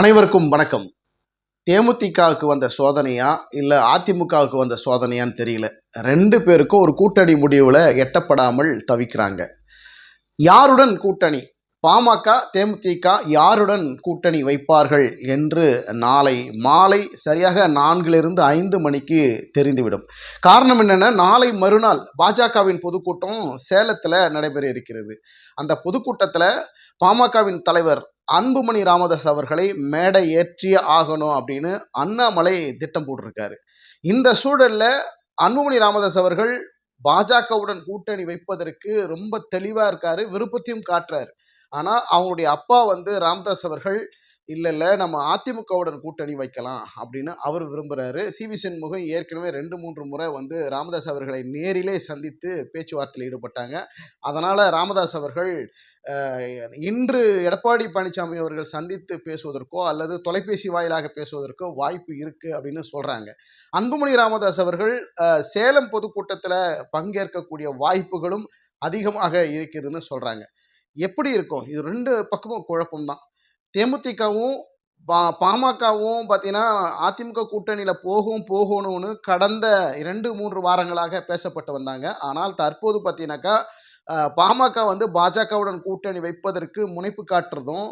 அனைவருக்கும் வணக்கம். தேமுதிகவுக்கு வந்த சோதனையா இல்லை அதிமுகவுக்கு வந்த சோதனையான்னு தெரியல. 2 பேருக்கும் ஒரு கூட்டணி முடிவில் எட்டப்படாமல் தவிக்கிறாங்க. யாருடன் கூட்டணி? பாமக, தேமுதிக யாருடன் கூட்டணி வைப்பார்கள் என்று நாளை மாலை சரியாக 4லிருந்து 5 மணிக்கு தெரிந்துவிடும். காரணம் என்னென்னா, நாளை மறுநாள் பாஜகவின் பொதுக்கூட்டம் சேலத்தில் நடைபெற இருக்கிறது. அந்த பொதுக்கூட்டத்தில் பாமகவின் தலைவர் அன்புமணி ராமதாஸ் அவர்களை மேடை ஏற்றியே ஆகணும் அப்படின்னு அண்ணாமலை திட்டம் போட்டிருக்காரு. இந்த சூழல்ல அன்புமணி ராமதாஸ் அவர்கள் பாஜகவுடன் கூட்டணி வைப்பதற்கு ரொம்ப தெளிவா இருக்காரு, விருப்பத்தையும் காட்டுறாரு. ஆனா அவங்களுடைய அப்பா ராமதாஸ் அவர்கள் இல்ல நம்ம அதிமுகவுடன் கூட்டணி வைக்கலாம் அப்படின்னு அவர் விரும்புறாரு. சி.வி. சண்முகம் ஏற்கனவே 2-3 முறை ராமதாஸ் அவர்களை நேரிலே சந்தித்து பேச்சுவார்த்தையில் ஈடுபட்டாங்க. அதனால ராமதாஸ் அவர்கள் இன்று எடப்பாடி பழனிசாமி அவர்கள் சந்தித்து பேசுவதற்கோ அல்லது தொலைபேசி வாயிலாக பேசுவதற்கோ வாய்ப்பு இருக்கு அப்படின்னு சொல்றாங்க. அன்புமணி ராமதாஸ் அவர்கள் சேலம் பொதுக்கூட்டத்தில் பங்கேற்கக்கூடிய வாய்ப்புகளும் அதிகமாக இருக்குதுன்னு சொல்றாங்க. எப்படி இருக்கும்? இது 2 பக்கமும் குழப்பம்தான். தேமுதிகவும் பாமகவும் பார்த்தீங்கன்னா அதிமுக கூட்டணியில் போகணும்னு கடந்த 2-3 வாரங்களாக பேசப்பட்டு வந்தாங்க. ஆனால் தற்போது பார்த்தீங்கன்னாக்கா பாமக பாஜகவுடன் கூட்டணி வைப்பதற்கு முனைப்பு காட்டுறதும்,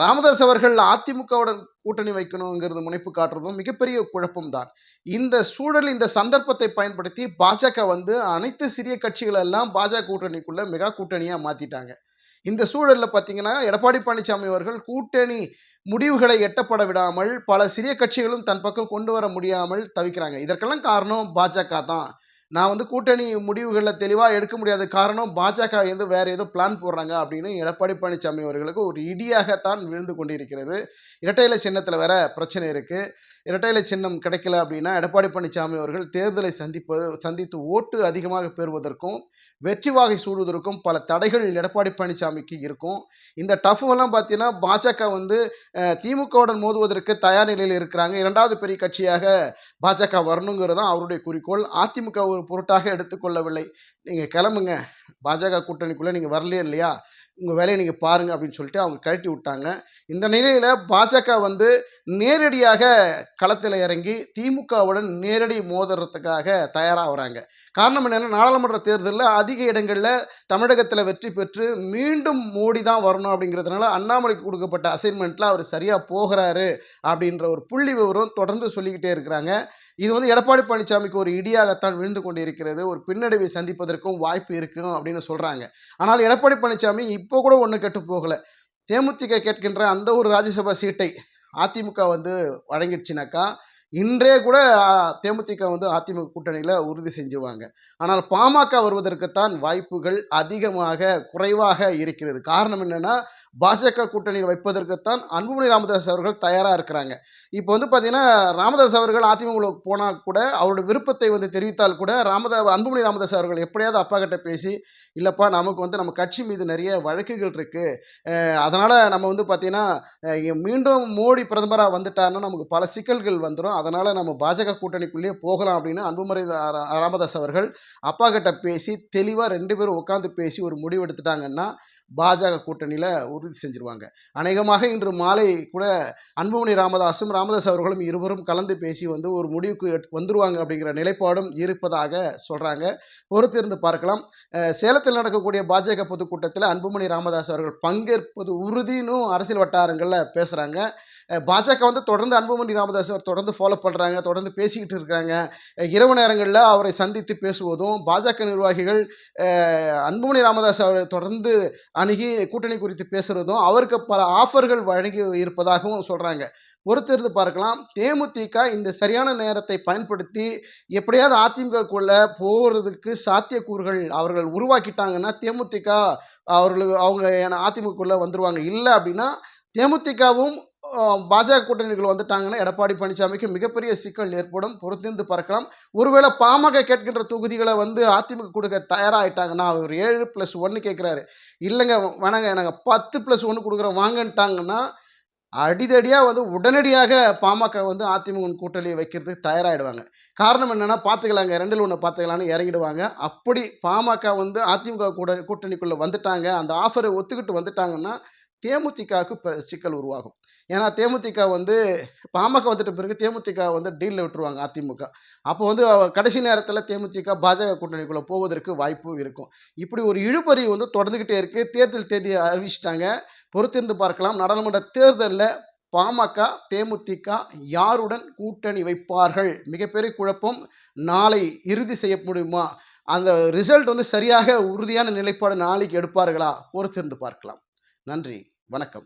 ராமதாஸ் அவர்கள் அதிமுகவுடன் கூட்டணி வைக்கணுங்கிறது முனைப்பு காட்டுறதும் மிகப்பெரிய குழப்பம்தான். இந்த சூழல், இந்த சந்தர்ப்பத்தை பயன்படுத்தி பாஜக அனைத்து சிறிய கட்சிகளெல்லாம் பாஜக கூட்டணிக்குள்ள மெகா கூட்டணியாக மாற்றிட்டாங்க. இந்த சூழலில் பார்த்தீங்கன்னா எடப்பாடி பழனிசாமி அவர்கள் கூட்டணி முடிவுகளை எட்டப்பட விடாமல் பல சிறிய கட்சிகளும் தன் பக்கம் கொண்டு வர முடியாமல் தவிக்கிறாங்க. இதற்கெல்லாம் காரணம் பாஜக தான். நான் கூட்டணி முடிவுகளில் தெளிவாக எடுக்க முடியாத காரணம் பாஜக வேறு ஏதோ பிளான் போடுறாங்க அப்படின்னு எடப்பாடி பழனிசாமி அவர்களுக்கு ஒரு இடியாகத்தான் விழுந்து கொண்டிருக்கிறது. இரட்டை இலை சின்னத்தில் வேற பிரச்சனை இருக்குது. இரட்டை இலை சின்னம் கிடைக்கல அப்படின்னா எடப்பாடி பழனிசாமி அவர்கள் தேர்தலை சந்தித்து ஓட்டு அதிகமாக பெறுவதற்கும் வெற்றி வாகை சூடுவதற்கும் பல தடைகள் எடப்பாடி பழனிசாமிக்கு இருக்கும். இந்த டஃப்லாம் பார்த்தீங்கன்னா பாஜக திமுகவுடன் மோதுவதற்கு தயார் நிலையில் இருக்கிறாங்க. 2வது பெரிய கட்சியாக பாஜக வரணுங்கிறது தான் அவருடைய குறிக்கோள். அதிமுக ஒரு பொருட்டாக எடுத்துக்கொள்ளவில்லை. நீங்கள் கிளம்புங்க, பாஜக கூட்டணிக்குள்ளே நீங்கள் வரலையே இல்லையா, உங்கள் வேலையை நீங்கள் பாருங்கள் அப்படின்னு சொல்லிட்டு அவங்க கழட்டி விட்டாங்க. இந்த நிலையில் பாஜக நேரடியாக களத்தில் இறங்கி திமுகவுடன் நேரடி மோதுறதுக்காக தயாராக வராங்க. காரணம் என்னென்னா, நாடாளுமன்ற தேர்தலில் அதிக இடங்களில் தமிழகத்தில் வெற்றி பெற்று மீண்டும் மோடி தான் வரணும் அப்படிங்கிறதுனால அண்ணாமலைக்கு கொடுக்கப்பட்ட அசைன்மெண்ட்டில் அவர் சரியாக போகிறாரு அப்படின்ற ஒரு புள்ளி விவரம் தொடர்ந்து சொல்லிக்கிட்டே இருக்கிறாங்க. இது எடப்பாடி பழனிசாமிக்கு ஒரு இடியாகத்தான் விழுந்து கொண்டு இருக்கிறது. ஒரு பின்னடைவை சந்திப்பதற்கும் வாய்ப்பு இருக்கும் அப்படின்னு சொல்கிறாங்க. ஆனால் எடப்பாடி பழனிசாமி இப்போ கூட ஒன்று கெட்டு போகலை. தேமுதிக கேட்கின்ற அந்த ஒரு ராஜ்யசபா சீட்டை அதிமுக வழங்கிடுச்சுனாக்கா இன்றே கூட தேமுதிக அதிமுக கூட்டணியில் உறுதி செஞ்சுருவாங்க. ஆனால் பாமக வருவதற்குத்தான் வாய்ப்புகள் அதிகமாக குறைவாக இருக்கிறது. காரணம் என்னென்னா, பாஜக கூட்டணியில் வைப்பதற்குத்தான் அன்புமணி ராமதாஸ் அவர்கள் தயாராக இருக்கிறாங்க. இப்போ பார்த்தீங்கன்னா ராமதாஸ் அவர்கள் அதிமுக போனால் கூட அவருடைய விருப்பத்தை தெரிவித்தால் கூட அன்புமணி ராமதாஸ் அவர்கள் எப்படியாவது அப்பா கிட்ட பேசி, இல்லைப்பா நமக்கு நம்ம கட்சி மீது நிறைய வழக்குகள் இருக்குது, அதனால் நம்ம பார்த்தீங்கன்னா மீண்டும் மோடி பிரதமராக வந்துட்டாருன்னா நமக்கு பல சிக்கல்கள் வந்துடும், அதனால் நம்ம பாஜக கூட்டணிக்குள்ளேயே போகலாம் அப்படின்னு அன்புமணி ராமதாஸ் அவர்கள் அப்பா கிட்ட பேசி தெளிவாக 2 பேரும் உட்காந்து பேசி ஒரு முடிவு எடுத்துட்டாங்கன்னா பாஜக கூட்டணியில் உறுதி செஞ்சுருவாங்க. அநேகமாக இன்று மாலை கூட அன்புமணி ராமதாஸ் அவர்களும் இருவரும் கலந்து பேசி ஒரு முடிவுக்கு வந்துருவாங்க அப்படிங்கிற நிலைப்பாடும் இருப்பதாக சொல்கிறாங்க. பொறுத்திருந்து பார்க்கலாம். சேலத்தில் நடக்கக்கூடிய பாஜக பொதுக்கூட்டத்தில் அன்புமணி ராமதாஸ் அவர்கள் பங்கேற்பது உறுதின்னு அரசியல் வட்டாரங்களில் பேசுகிறாங்க. பாஜக தொடர்ந்து அன்புமணி ராமதாஸ் தொடர்ந்து ஃபாலோ பண்ணுறாங்க, தொடர்ந்து பேசிக்கிட்டு இருக்கிறாங்க. இரவு நேரங்களில் அவரை சந்தித்து பேசுவதும், பாஜக நிர்வாகிகள் அன்புமணி ராமதாஸ் அவரை தொடர்ந்து அணுகி கூட்டணி குறித்து பேசுகிறதும், அவருக்கு பல ஆஃபர்கள் வழங்கி இருப்பதாகவும் சொல்கிறாங்க. பொறுத்திருந்து பார்க்கலாம். தேமுதிக இந்த சரியான நேரத்தை பயன்படுத்தி எப்படியாவது அதிமுகக்குள்ள போகிறதுக்கு சாத்தியக்கூறுகள் அவர்கள் உருவாக்கிட்டாங்கன்னா தேமுதிக அவங்க அதிமுகக்குள்ளே வந்துடுவாங்க. இல்லை அப்படின்னா தேமுதிகவும் பாஜக கூட்டணிகள் வந்துட்டாங்கன்னா எடப்பாடி பழனிசாமிக்கு மிகப்பெரிய சிக்கல் ஏற்படும். பொறுத்திருந்து பார்க்கலாம். ஒருவேளை பாமக கேட்கின்ற தொகுதிகளை அதிமுக கொடுக்க தயாராகிட்டாங்கன்னா, அவர் 7+1 கேட்குறாரு, இல்லைங்க வேணாங்க நாங்கள் 10+1 கொடுக்குறோம் வாங்கன்ட்டாங்கன்னா அடிதடியாக உடனடியாக பாமக அதிமுக கூட்டணியை வைக்கிறதுக்கு தயாராகிடுவாங்க. காரணம் என்னென்னா, பார்த்துக்கலாங்க 2ல் 1 பார்த்துக்கலான்னு இறங்கிடுவாங்க. அப்படி பாமக அதிமுக கூட்டணிக்குள்ளே வந்துட்டாங்க, அந்த ஆஃபரை ஒத்துக்கிட்டு வந்துட்டாங்கன்னா தேமுதிகவுக்கு சிக்கல் உருவாகும். ஏன்னா தேமுதிக வந்து பாமக வந்துட்ட பிறகு தேமுதிக வந்து டீலில் விட்டுருவாங்க அதிமுக. அப்போ வந்து கடைசி நேரத்தில் தேமுதிக பாஜக கூட்டணிக்குள்ளே போவதற்கு வாய்ப்பு இருக்கும். இப்படி ஒரு இழுபறி வந்து தொடர்ந்துக்கிட்டே இருக்கு. தேர்தல் தேதி அறிவிச்சிட்டாங்க. பொறுத்திருந்து பார்க்கலாம். நாடாளுமன்ற தேர்தலில் பாமக, தேமுதிக யாருடன் கூட்டணி வைப்பார்கள்? மிகப்பெரிய குழப்பம். நாளை இறுதி செய்ய முடியுமா? அந்த ரிசல்ட் வந்து சரியாக உறுதியான நிலைப்பாடு நாளைக்கு எடுப்பார்களா? பொறுத்திருந்து பார்க்கலாம். நன்றி. வணக்கம்.